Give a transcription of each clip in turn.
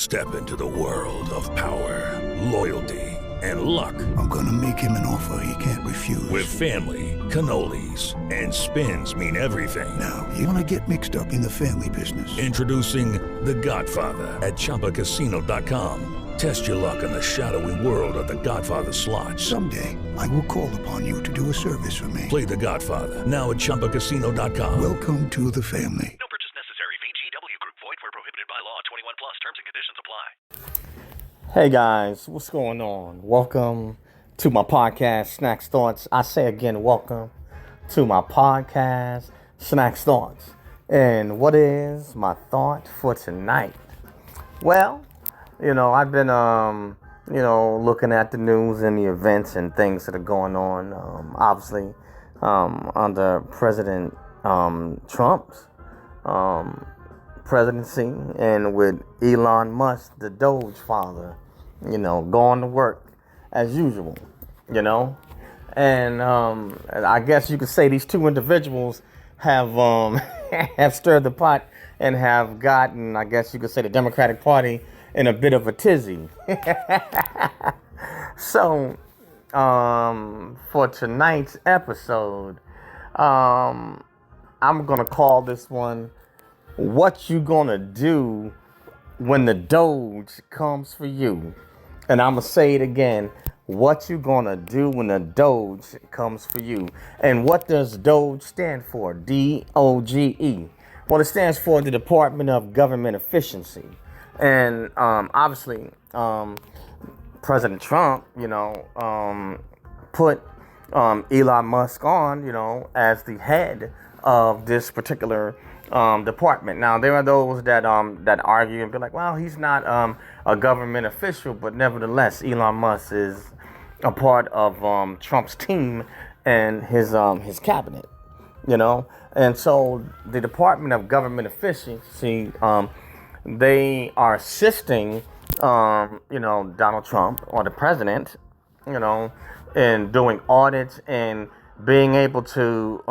Step into the world of power, loyalty, and luck. I'm gonna make him an offer he can't refuse. With family, cannolis, and spins mean everything. Now, you wanna get mixed up in the family business. Introducing The Godfather at ChumbaCasino.com. Test your luck in the shadowy world of The Godfather slot. Someday, I will call upon you to do a service for me. Play The Godfather now at ChumbaCasino.com. Welcome to the family. No purchase necessary. VGW Group. Void where prohibited by law. 21 plus. Terms and conditions apply. Hey guys, what's going on? Welcome to my podcast, Snacks Thoughts. I say again, welcome to my podcast, Snacks Thoughts. And what is my thought for tonight? Well, I've been, looking at the news and the events and things that are going on, obviously, under President Trump's presidency, and with Elon Musk, the D.O.G.E father, going to work as usual, and I guess you could say these two individuals have have stirred the pot and have gotten, I guess you could say, the Democratic Party in a bit of a tizzy. So, for tonight's episode, I'm gonna call this one, "What You Gonna Do When the D.O.G.E Comes For You?" And I'm gonna say it again. What you gonna do when the D.O.G.E comes for you? And what does D.O.G.E stand for? D.O.G.E. Well, it stands for the Department of Government Efficiency. And obviously, President Trump, put Elon Musk on, as the head of this particular department. Now, there are those that argue and be like, well, he's not a government official, but nevertheless, Elon Musk is a part of Trump's team and his cabinet, And so the Department of Government Efficiency, they are assisting, Donald Trump or the president, in doing audits and being able to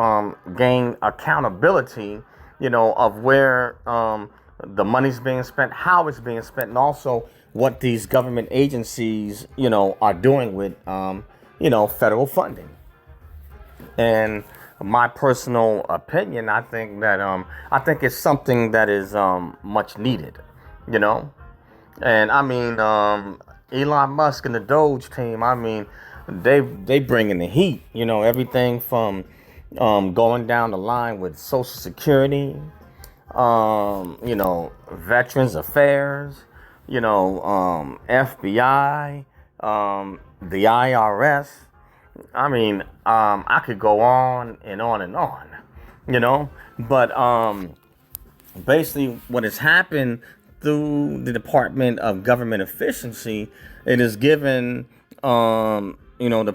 gain accountability, of where the money's being spent, how it's being spent, and also what these government agencies, are doing with, federal funding. And my personal opinion, I think that it's something that is much needed, And I mean, Elon Musk and the D.O.G.E team, I mean, they bring in the heat, everything from going down the line with Social Security, Veterans Affairs, FBI, the IRS. I mean, I could go on and on and on, But basically, what has happened through the Department of Government Efficiency, it has given the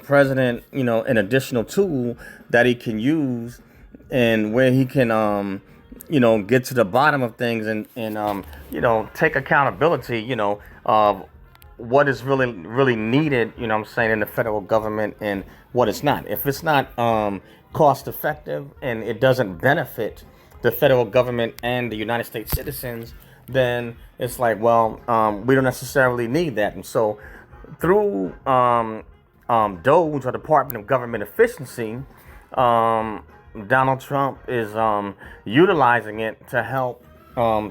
president, an additional tool that he can use, and where he can, get to the bottom of things and take accountability, of what is really, really needed, in the federal government and what it's not. If it's not cost effective and it doesn't benefit the federal government and the United States citizens, then it's like, well, we don't necessarily need that. And so through D.O.G.E, or Department of Government Efficiency, Donald Trump is utilizing it to help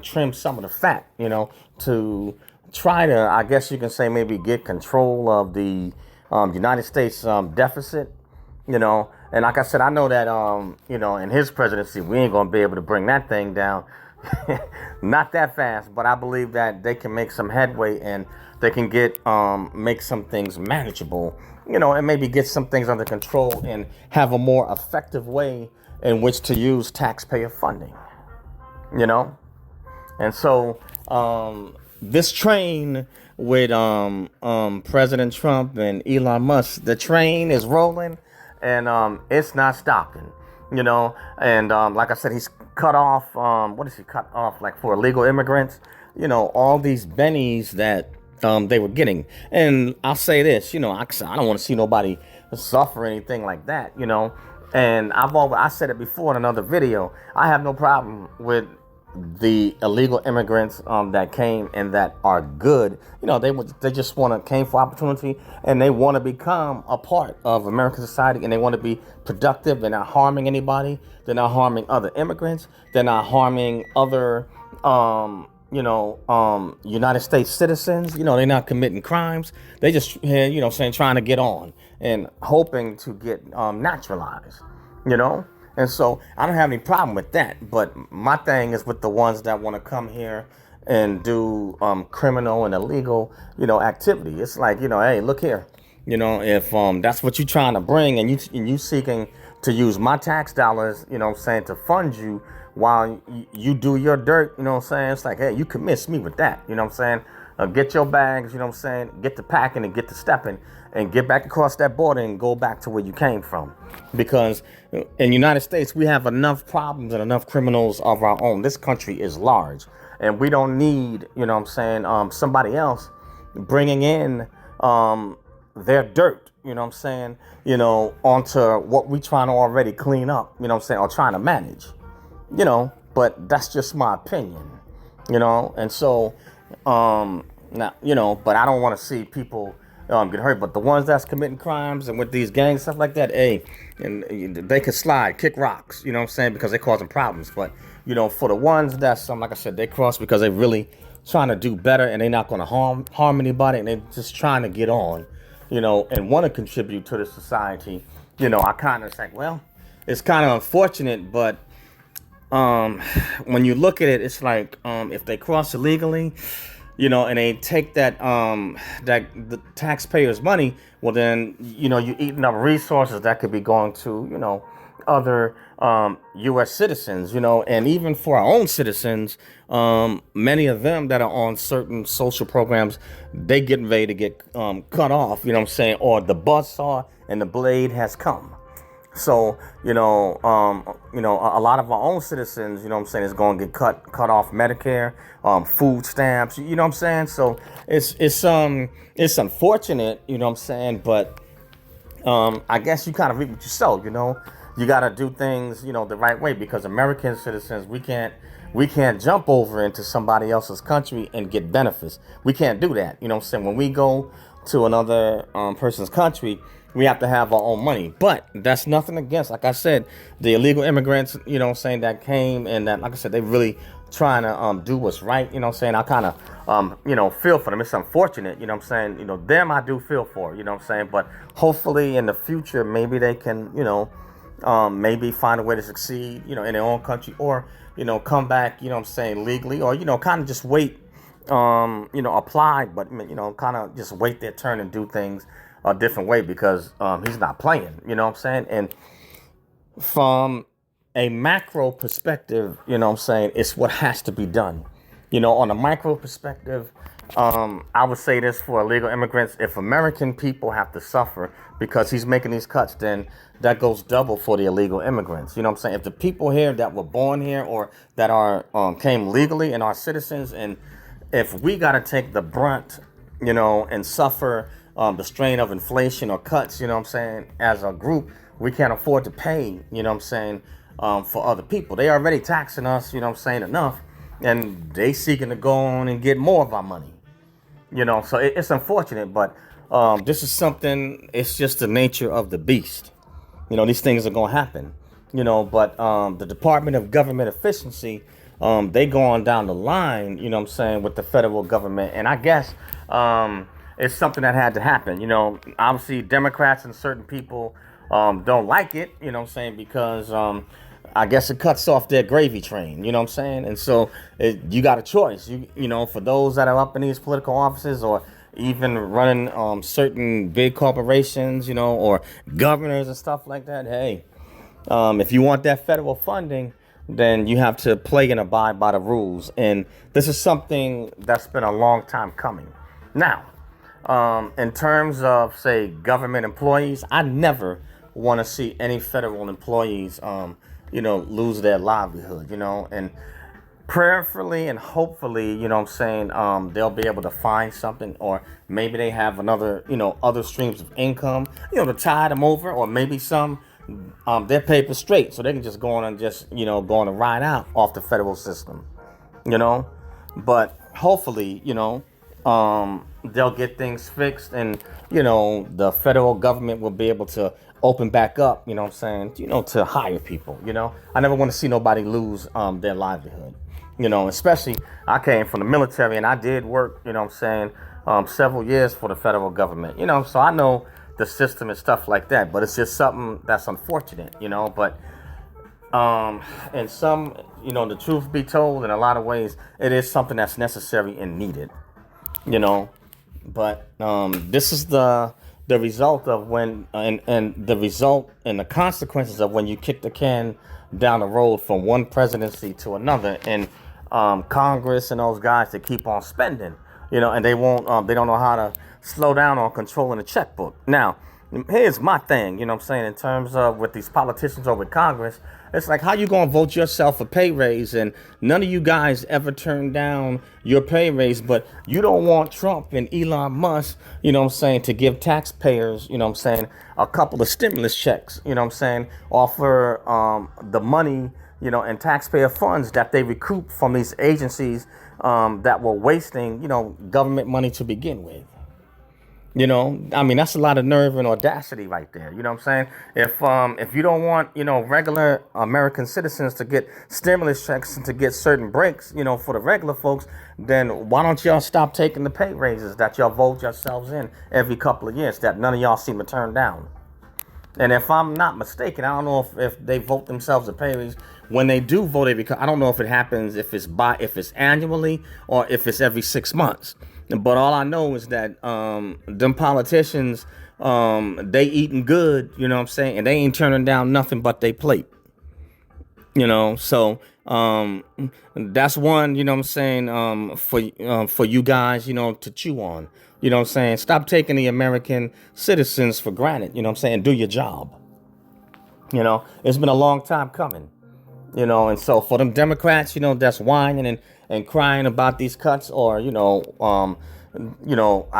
trim some of the fat, to try to, I guess you can say, maybe get control of the United States deficit, And like I said, I know that, in his presidency, we ain't going to be able to bring that thing down. Not that fast, but I believe that they can make some headway and they can make some things manageable, and maybe get some things under control and have a more effective way in which to use taxpayer funding, And so this train with President Trump and Elon Musk, the train is rolling and it's not stopping, And like I said, he's cut off, what is he cut off, like for illegal immigrants, all these bennies that they were getting. And I'll say this, I don't want to see nobody suffer anything like that, And I said it before in another video. I have no problem with the illegal immigrants that came and that are good, they just came for opportunity, and they want to become a part of American society, and they want to be productive. They're not harming anybody. They're not harming other immigrants. They're not harming other United States citizens. They're not committing crimes. They just here, trying to get on and hoping to get naturalized. And so I don't have any problem with that. But my thing is with the ones that want to come here and do criminal and illegal, activity. It's like, hey, look here. If that's what you're trying to bring, and you seeking to use my tax dollars, to fund you while you do your dirt, it's like, hey, you can miss me with that, get your bags, get to packing and get to stepping and get back across that border and go back to where you came from. Because in the United States, we have enough problems and enough criminals of our own. This country is large, and we don't need, somebody else bringing in their dirt, onto what we trying to already clean up, or trying to manage, but that's just my opinion, and so, now, but I don't want to see people get hurt. But the ones that's committing crimes and with these gangs, stuff like that, hey, and they can slide, kick rocks, because they're causing problems. But, for the ones that's, like I said, they cross because they really trying to do better, and they're not going to harm anybody, and they're just trying to get on, and want to contribute to the society. I kind of think, well, it's kind of unfortunate, but when you look at it, it's like if they cross illegally, and they take that the taxpayers' money, well then, you're eating up resources that could be going to, other U.S. citizens, and even for our own citizens, many of them that are on certain social programs, they getting ready to get cut off, or the buzz saw and the blade has come. So, a lot of our own citizens, is going to get cut off Medicare, food stamps, So it's unfortunate, but I guess you kind of reap what you sow, You got to do things, the right way, because American citizens, we can't jump over into somebody else's country and get benefits. We can't do that, When we go to another person's country, we have to have our own money. But that's nothing against, like I said, the illegal immigrants, that came, and that, like I said, they really trying to do what's right, I kind of, feel for them. It's unfortunate, them I do feel for, but hopefully in the future, maybe they can, maybe find a way to succeed, in their own country, or, come back, legally, or, kind of just wait, apply, but, kind of just wait their turn and do things a different way, because he's not playing, and from a macro perspective, it's what has to be done. On a micro perspective, I would say this for illegal immigrants: if American people have to suffer because he's making these cuts, then that goes double for the illegal immigrants. If the people here that were born here or that are came legally and are citizens, and if we got to take the brunt, and suffer the strain of inflation or cuts, as a group, we can't afford to pay, for other people. They already taxing us, enough, and they seeking to go on and get more of our money, so it's unfortunate, but this is something, it's just the nature of the beast. These things are going to happen, but the Department of Government Efficiency, they go on down the line, with the federal government, and I guess, it's something that had to happen. Obviously Democrats and certain people don't like it, because I guess it cuts off their gravy train, and so you got a choice, for those that are up in these political offices, or even running certain big corporations, or governors and stuff like that. Hey, if you want that federal funding, then you have to play and abide by the rules, and this is something that's been a long time coming. Now, in terms of, say, government employees, I never want to see any federal employees, lose their livelihood, and prayerfully and hopefully, they'll be able to find something, or maybe they have another, other streams of income, to tide them over, or maybe some, their paper straight, so they can just go on and just, go on and ride out off the federal system. you know, but hopefully, they'll get things fixed, and the federal government will be able to open back up, to hire people. I never want to see nobody lose their livelihood, especially I came from the military and I did work, several years for the federal government, so I know the system and stuff like that, but it's just something that's unfortunate, but and some, the truth be told, in a lot of ways, it is something that's necessary and needed, but this is the result of when, and the result and the consequences of when you kick the can down the road from one presidency to another, and Congress and those guys that keep on spending, and they won't, they don't know how to slow down on controlling the checkbook. Now, here's my thing, in terms of with these politicians or with Congress, it's like, how you gonna vote yourself a pay raise, and none of you guys ever turned down your pay raise, but you don't want Trump and Elon Musk, to give taxpayers, a couple of stimulus checks, offer the money, and taxpayer funds that they recoup from these agencies that were wasting, government money to begin with. That's a lot of nerve and audacity right there. If you don't want, regular American citizens to get stimulus checks and to get certain breaks, for the regular folks, then why don't y'all stop taking the pay raises that y'all vote yourselves in every couple of years that none of y'all seem to turn down? And if I'm not mistaken, I don't know if they vote themselves a pay raise. When they do vote I don't know if it happens, if it's annually or if it's every 6 months. But all I know is that them politicians, they eating good, and they ain't turning down nothing but they plate. So that's one, for you guys, to chew on. Stop taking the American citizens for granted, do your job. It's been a long time coming. And so for them Democrats, that's whining and crying about these cuts, or, I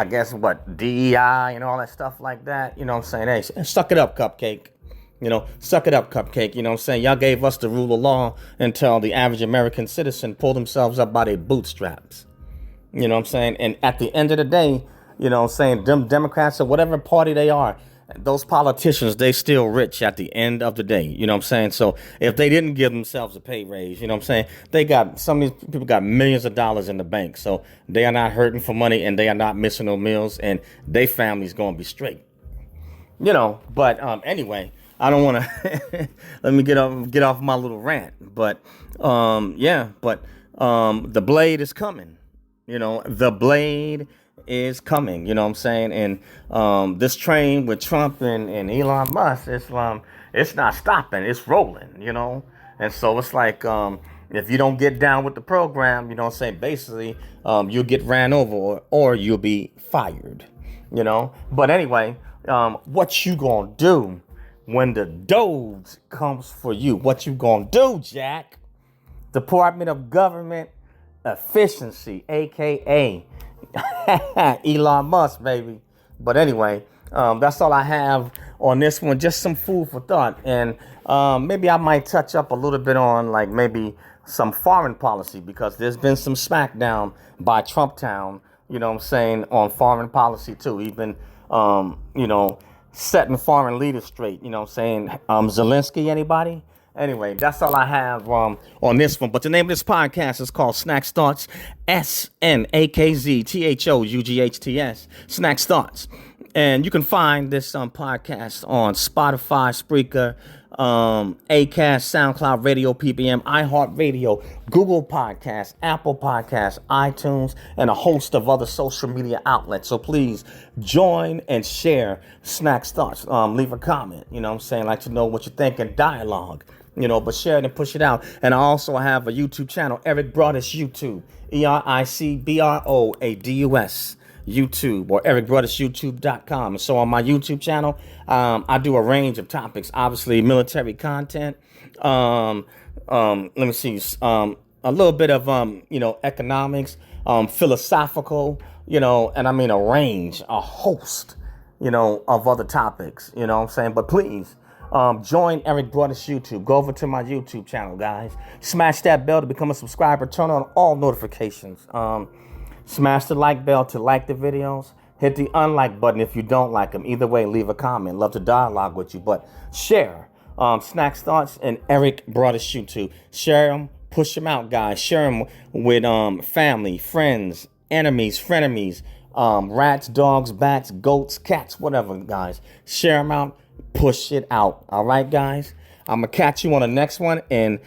guess DEI and all that stuff like that, hey, suck it up, cupcake. Suck it up, cupcake. Y'all gave us the rule of law until the average American citizen pulled themselves up by their bootstraps. And at the end of the day, them Democrats or whatever party they are, those politicians, they still rich at the end of the day. So if they didn't give themselves a pay raise, they got, some of these people got millions of dollars in the bank. So they are not hurting for money, and they are not missing no meals, and their family's going to be straight. But anyway, I don't want to let me get off my little rant. But the blade is coming. The blade is coming, and this train with Trump and Elon Musk, it's not stopping, it's rolling, and so it's like, if you don't get down with the program, basically you'll get ran over, or you'll be fired, but anyway, what you gonna do when the D.O.G.E comes for you? What you gonna do, Jack? Department of Government Efficiency, aka Elon Musk, baby. But anyway, that's all I have on this one. Just some food for thought. And maybe I might touch up a little bit on maybe some foreign policy, because there's been some smackdown by Trump Town, on foreign policy too. He's been, setting foreign leaders straight, Zelensky, anybody? Anyway, that's all I have on this one. But the name of this podcast is called Snacks Thoughts, SNAKZTHOUGHTS, Snacks Thoughts. And you can find this podcast on Spotify, Spreaker, Acast, SoundCloud, Radio, PBM, iHeartRadio, Google Podcasts, Apple Podcasts, iTunes, and a host of other social media outlets. So please join and share Snacks Thoughts. Leave a comment, like to know what you think, and dialogue, but share it and push it out. And I also have a YouTube channel, Eric Broadus YouTube, EricBroadus YouTube, or ericbroadusyoutube.com. And so on my YouTube channel, I do a range of topics, obviously military content. Let me see, a little bit of, economics, philosophical, and I mean a host, of other topics, But please, Join Eric Broadus YouTube. Go over to my YouTube channel, guys. Smash that bell to become a subscriber. Turn on all notifications. Smash the like bell to like the videos. Hit the unlike button if you don't like them. Either way, leave a comment. Love to dialogue with you. But share Snacks Thoughts and Eric Broadus YouTube. Share them. Push them out, guys. Share them with family, friends, enemies, frenemies, rats, dogs, bats, goats, cats, whatever, guys. Share them out. Push it out. All right, guys? I'm going to catch you on the next one, and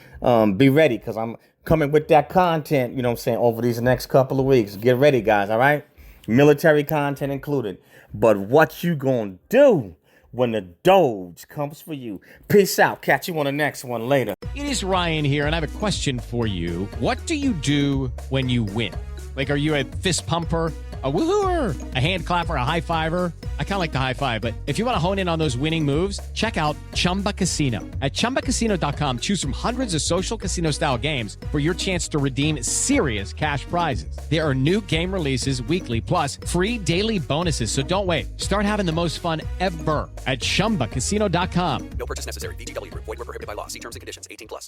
be ready, because I'm coming with that content, you know what I'm saying, over these next couple of weeks. Get ready, guys, all right? Military content included. But what you going to do when the Doge comes for you? Peace out. Catch you on the next one later. It is Ryan here, and I have a question for you. What do you do when you win? Like, are you a fist pumper, a woohooer, a hand clapper, a high fiver? I kind of like the high five, but if you want to hone in on those winning moves, check out Chumba Casino. At ChumbaCasino.com, choose from hundreds of social casino style games for your chance to redeem serious cash prizes. There are new game releases weekly, plus free daily bonuses. So don't wait. Start having the most fun ever at ChumbaCasino.com. No purchase necessary. D.O.G.E. Group. Void where prohibited by law. See terms and conditions. 18+.